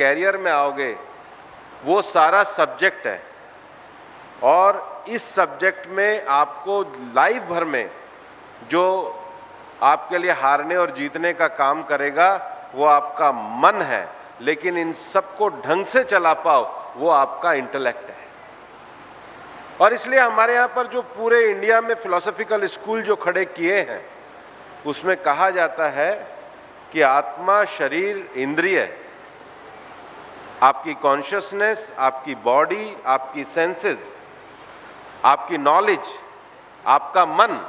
Career में आओगे वो सारा सब्जेक्ट है, और इस सब्जेक्ट में आपको लाइफ भर में जो आपके लिए हारने और जीतने का काम करेगा वो आपका मन है, लेकिन इन सबको ढंग से चला पाओ वो आपका इंटेलेक्ट है। और इसलिए हमारे यहाँ पर जो पूरे इंडिया में फिलोसॉफिकल स्कूल जो खड़े किए हैं उसमें कहा जाता है कि आत्मा, शरीर, इंद्रिय, आपकी कॉन्शियसनेस, आपकी बॉडी, आपकी सेंसेस, आपकी नॉलेज, आपका मन,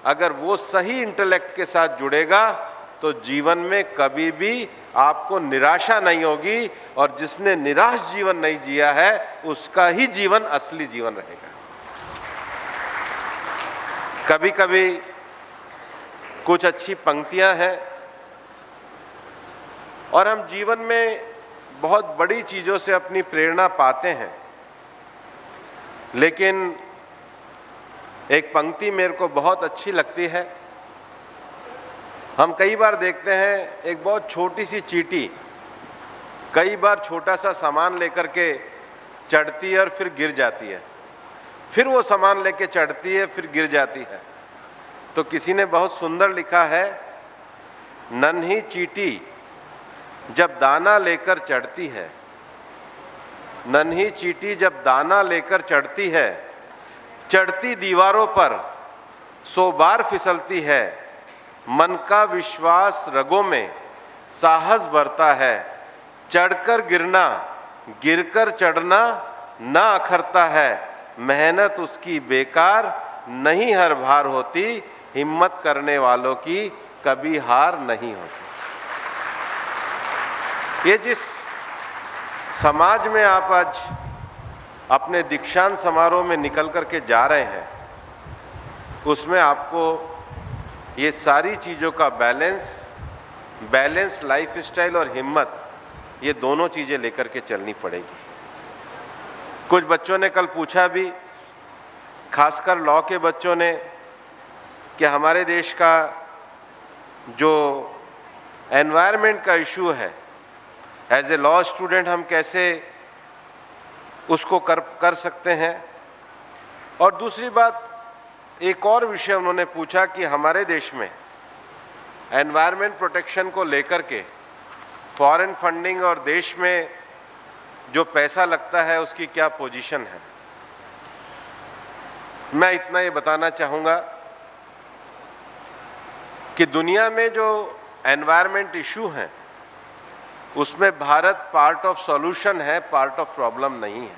अगर वो सही इंटेलेक्ट के साथ जुड़ेगा तो जीवन में कभी भी आपको निराशा नहीं होगी, और जिसने निराश जीवन नहीं जिया है उसका ही जीवन असली जीवन रहेगा। कभी कभी कुछ अच्छी पंक्तियां हैं और हम जीवन में बहुत बड़ी चीज़ों से अपनी प्रेरणा पाते हैं, लेकिन एक पंक्ति मेरे को बहुत अच्छी लगती है। हम कई बार देखते हैं एक बहुत छोटी सी चींटी कई बार छोटा सा सामान लेकर के चढ़ती है और फिर गिर जाती है, फिर वो सामान लेके चढ़ती है, फिर गिर जाती है। तो किसी ने बहुत सुंदर लिखा है, नन्ही चींटी जब दाना लेकर चढ़ती है, नन्ही चींटी जब दाना लेकर चढ़ती है, चढ़ती दीवारों पर 100 बार फिसलती है, मन का विश्वास रगों में साहस भरता है, चढ़कर गिरना, गिरकर चढ़ना ना अखरता है, मेहनत उसकी बेकार नहीं हर भार होती, हिम्मत करने वालों की कभी हार नहीं होती। ये जिस समाज में आप आज अपने दीक्षांत समारोह में निकल करके जा रहे हैं, उसमें आपको ये सारी चीज़ों का बैलेंस लाइफस्टाइल और हिम्मत, ये दोनों चीज़ें लेकर के चलनी पड़ेगी। कुछ बच्चों ने कल पूछा भी, खासकर लॉ के बच्चों ने, कि हमारे देश का जो एनवायरनमेंट का इशू है, एज ए लॉ स्टूडेंट हम कैसे उसको कर सकते हैं। और दूसरी बात, एक और विषय उन्होंने पूछा कि हमारे देश में एनवायरनमेंट प्रोटेक्शन को लेकर के फॉरेन फंडिंग और देश में जो पैसा लगता है उसकी क्या पोजीशन है। मैं इतना ये बताना चाहूँगा कि दुनिया में जो एनवायरनमेंट इशू हैं उसमें भारत पार्ट ऑफ सॉल्यूशन है, पार्ट ऑफ प्रॉब्लम नहीं है।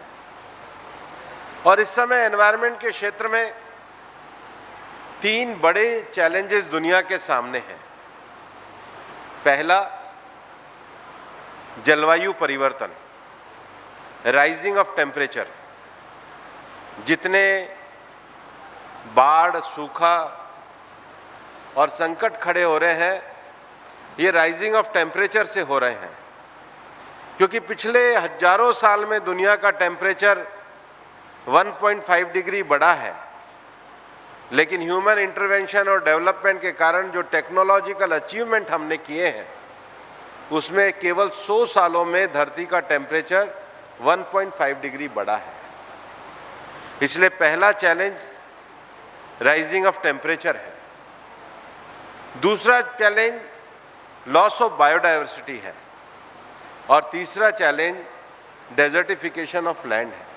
और इस समय एनवायरनमेंट के क्षेत्र में 3 बड़े चैलेंजेस दुनिया के सामने हैं। पहला, जलवायु परिवर्तन, राइजिंग ऑफ टेम्परेचर। जितने बाढ़, सूखा और संकट खड़े हो रहे हैं, ये राइजिंग ऑफ टेम्परेचर से हो रहे हैं, क्योंकि पिछले हजारों साल में दुनिया का टेम्परेचर 1.5 डिग्री बढ़ा है, लेकिन ह्यूमन इंटरवेंशन और डेवलपमेंट के कारण जो टेक्नोलॉजिकल अचीवमेंट हमने किए हैं उसमें केवल 100 सालों में धरती का टेम्परेचर 1.5 डिग्री बढ़ा है। इसलिए पहला चैलेंज राइजिंग ऑफ टेम्परेचर है। दूसरा चैलेंज लॉस ऑफ बायोडायवर्सिटी है, और तीसरा चैलेंज डेजर्टिफिकेशन ऑफ लैंड है।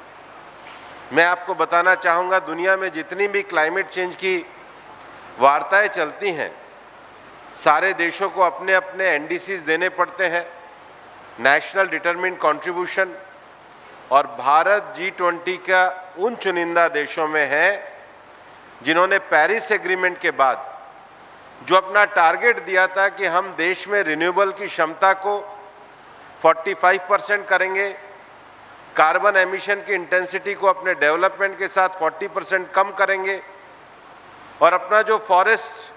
मैं आपको बताना चाहूँगा, दुनिया में जितनी भी क्लाइमेट चेंज की वार्ताएं चलती हैं, सारे देशों को अपने अपने एनडीसीज देने पड़ते हैं, नेशनल डिटरमिन्ड कंट्रीब्यूशन, और भारत G20 का उन चुनिंदा देशों में है जिन्होंने पेरिस एग्रीमेंट के बाद जो अपना टारगेट दिया था कि हम देश में रिन्यूएबल की क्षमता को 45% करेंगे, कार्बन एमिशन की इंटेंसिटी को अपने डेवलपमेंट के साथ 40% कम करेंगे, और अपना जो फॉरेस्ट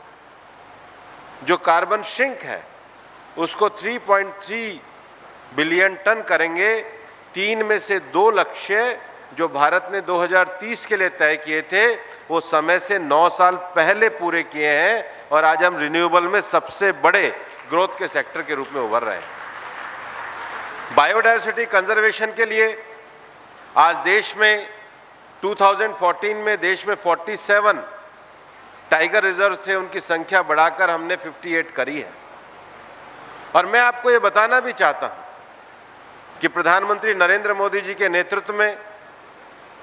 जो कार्बन सिंक है उसको 3.3 बिलियन टन करेंगे। 3 में से 2 लक्ष्य जो भारत ने 2030 के लिए तय किए थे वो समय से 9 साल पहले पूरे किए हैं, और आज हम रिन्यूएबल में सबसे बड़े ग्रोथ के सेक्टर के रूप में उभर रहे हैं। बायोडायवर्सिटी कंजर्वेशन के लिए आज देश में 2014 में देश में 47 टाइगर रिजर्व से उनकी संख्या बढ़ाकर हमने 58 करी है। और मैं आपको ये बताना भी चाहता हूँ कि प्रधानमंत्री नरेंद्र मोदी जी के नेतृत्व में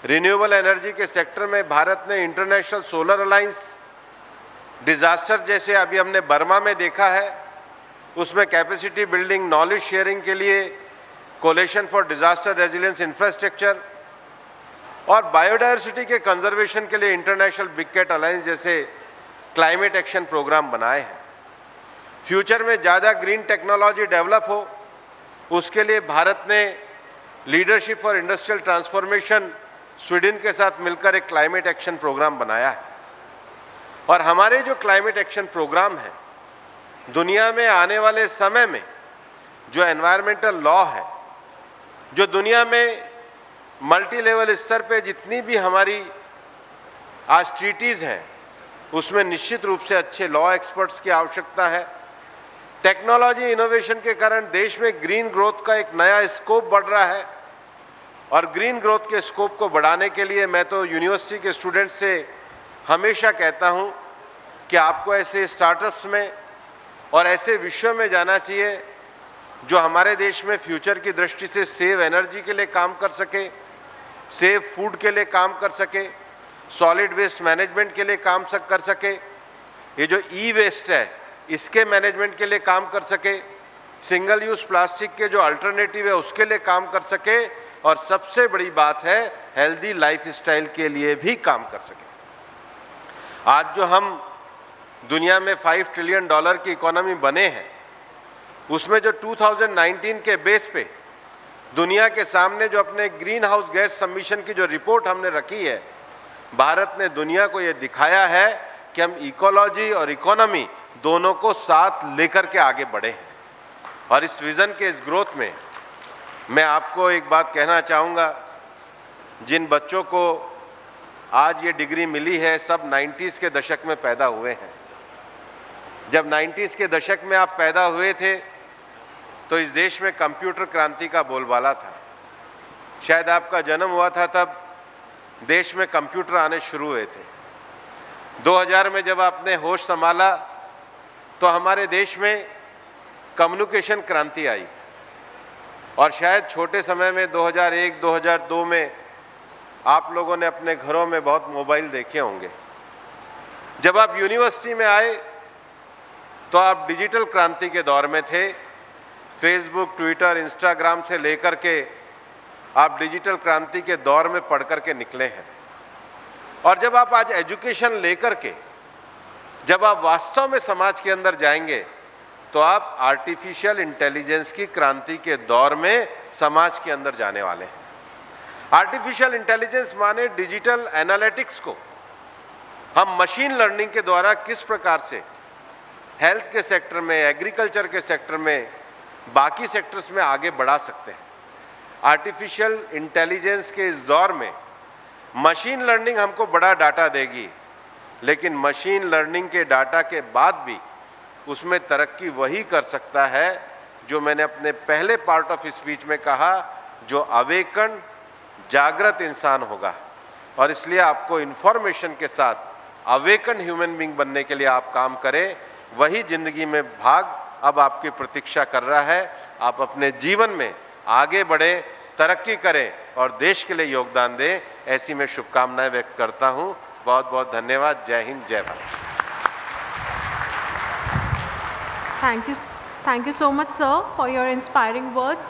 रिन्यूएबल एनर्जी के सेक्टर में भारत ने इंटरनेशनल सोलर अलायंस, डिजास्टर जैसे अभी हमने बर्मा में देखा है, उसमें कैपेसिटी बिल्डिंग, नॉलेज शेयरिंग के लिए coalition for disaster resilience infrastructure और बायोडायवर्सिटी के कंजर्वेशन के लिए इंटरनेशनल बिग कैट अलायंस जैसे क्लाइमेट एक्शन प्रोग्राम बनाए हैं। फ्यूचर में ज़्यादा ग्रीन टेक्नोलॉजी डेवलप हो, उसके लिए भारत ने leadership for industrial transformation Sweden के साथ मिलकर एक क्लाइमेट एक्शन प्रोग्राम बनाया है। और हमारे जो क्लाइमेट एक्शन प्रोग्राम है, दुनिया में आने वाले समय में जो एनवायरमेंटल लॉ है, जो दुनिया में मल्टी लेवल स्तर पे जितनी भी हमारी आज ट्रीटीज़ हैं, उसमें निश्चित रूप से अच्छे लॉ एक्सपर्ट्स की आवश्यकता है। टेक्नोलॉजी इनोवेशन के कारण देश में ग्रीन ग्रोथ का एक नया स्कोप बढ़ रहा है और ग्रीन ग्रोथ के स्कोप को बढ़ाने के लिए मैं तो यूनिवर्सिटी के स्टूडेंट्स से हमेशा कहता हूं कि आपको ऐसे स्टार्टअप्स में और ऐसे विषयों में जाना चाहिए जो हमारे देश में फ्यूचर की दृष्टि से सेव एनर्जी के लिए काम कर सके, सेव फूड के लिए काम कर सके, सॉलिड वेस्ट मैनेजमेंट के लिए काम कर सके, ये जो ई वेस्ट है इसके मैनेजमेंट के लिए काम कर सके, सिंगल यूज प्लास्टिक के जो अल्टरनेटिव है उसके लिए काम कर सके और सबसे बड़ी बात है हेल्दी लाइफस्टाइल के लिए भी काम कर सके। आज जो हम दुनिया में $5 ट्रिलियन की इकोनॉमी बने हैं, उसमें जो 2019 के बेस पे दुनिया के सामने जो अपने ग्रीन हाउस गैस सबमिशन की जो रिपोर्ट हमने रखी है, भारत ने दुनिया को ये दिखाया है कि हम इकोलॉजी और इकोनॉमी दोनों को साथ लेकर के आगे बढ़े हैं। और इस विज़न के इस ग्रोथ में मैं आपको एक बात कहना चाहूँगा, जिन बच्चों को आज ये डिग्री मिली है सब 90s के दशक में पैदा हुए हैं। जब 90s के दशक में आप पैदा हुए थे तो इस देश में कंप्यूटर क्रांति का बोलबाला था। शायद आपका जन्म हुआ था तब देश में कंप्यूटर आने शुरू हुए थे। 2000 में जब आपने होश संभाला तो हमारे देश में कम्युनिकेशन क्रांति आई और शायद छोटे समय में 2001-2002 में आप लोगों ने अपने घरों में बहुत मोबाइल देखे होंगे। जब आप यूनिवर्सिटी में आए तो आप डिजिटल क्रांति के दौर में थे। फेसबुक, ट्विटर, इंस्टाग्राम से लेकर के आप डिजिटल क्रांति के दौर में पढ़ कर के निकले हैं। और जब आप आज एजुकेशन लेकर के जब आप वास्तव में समाज के अंदर जाएंगे तो आप आर्टिफिशियल इंटेलिजेंस की क्रांति के दौर में समाज के अंदर जाने वाले हैं। आर्टिफिशियल इंटेलिजेंस माने डिजिटल एनालिटिक्स को हम मशीन लर्निंग के द्वारा किस प्रकार से हेल्थ के सेक्टर में, एग्रीकल्चर के सेक्टर में, बाकी सेक्टर्स में आगे बढ़ा सकते हैं। आर्टिफिशियल इंटेलिजेंस के इस दौर में मशीन लर्निंग हमको बड़ा डाटा देगी, लेकिन मशीन लर्निंग के डाटा के बाद भी उसमें तरक्की वही कर सकता है जो मैंने अपने पहले पार्ट ऑफ स्पीच में कहा, जो अवेकन जागृत इंसान होगा। और इसलिए आपको इंफॉर्मेशन के साथ अवेकन ह्यूमन बीइंग बनने के लिए आप काम करें। वही जिंदगी में भाग अब आपकी प्रतीक्षा कर रहा है। आप अपने जीवन में आगे बढ़ें, तरक्की करें और देश के लिए योगदान दें, ऐसी मैं शुभकामनाएं व्यक्त करता हूं। बहुत बहुत धन्यवाद। जय हिंद, जय Bharat. Thank you so much, sir, for your inspiring words.